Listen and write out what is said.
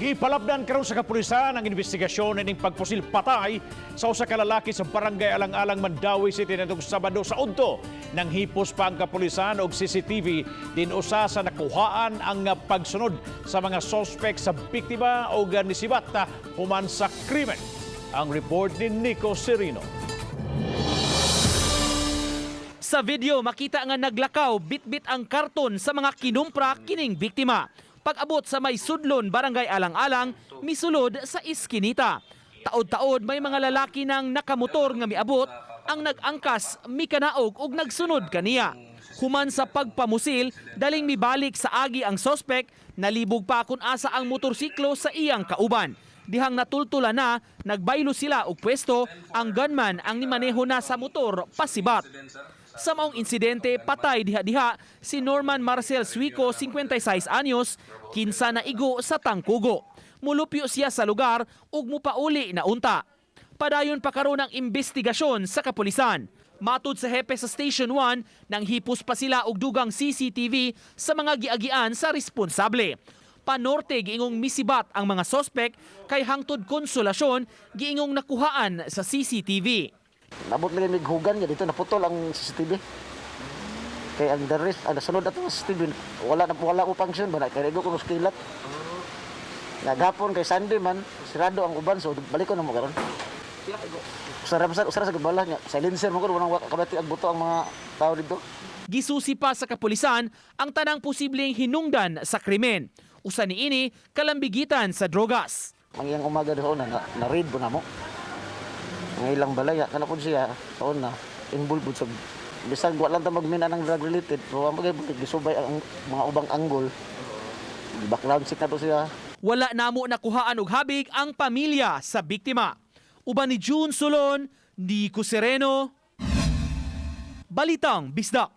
Gipalapdan karon sa kapulisan ang investigasyon ining pagpusil patay sa usa ka lalaki sa Barangay Alang-Alang, Mandaue City nitong Sabado sa udto. Nang hipos pa ang kapulisan og CCTV din usa sa nakuhaan ang pagsunod sa mga suspek sa biktima o nisibat human sa krimen. Ang report ni Nico Serino. Sa video, makita nga naglakaw bitbit ang karton sa mga kinumpra kining biktima. Pag-abot sa may sudlon Barangay Alang-Alang, misulod sa iskinita. Taod-taod may mga lalaki nang nakamotor nga miabot, ang nag-angkas, mikanaog ug nagsunod kaniya. Human sa pagpamusil, daling mibalik sa agi ang sospek, nalibog pa kung asa ang motorsiklo sa iyang kauban. Dihang natultula na, nagbaylo sila og pwesto, ang gunman ang nimaneho na sa motor pasibat. Sa maong insidente, patay diha-diha si Norman Marcel Suico, 56 anyos, kinsa na igo sa tangkugo. Mulupyo siya sa lugar ug mupauli na unta. Padayon pa karon ang investigasyon sa kapulisan. Matud sa hepe sa Station 1, nang hipos pa sila og dugang CCTV sa mga giagian sa responsable. Panorte giingong misibat ang mga sospek kay hangtod konsolasyon giingong nakuhaan sa CCTV. Nabot lang yung hugan niya dito, naputol ang CCTV. Kaya ang the rest, sunod ato ang CCTV, wala mo function ba na, kaya ko kung skilat. Nagapon kay Sunday man, sirado ang uban, so balik ko na mo karon. Usara sa gabala niya, silencer mo ko, walang kabati ang buto ang mga tao dito. Gisusi pa sa kapulisan ang tanang posibleng hinungdan sa krimen. Usa niini kalambigitan sa drogas. Mangyang umaga doon na read po na mo. Ang ilang balaya, kanapon siya, taon na, involved sa bisag wala lang magmina ng drug related, pero ang gisubay ang mga ubang anggol. Background check na to siya. Wala namo nakuhaan og habig ang pamilya sa biktima. Uban ni June Solon, Nico Sereno, Balitang Bisdak.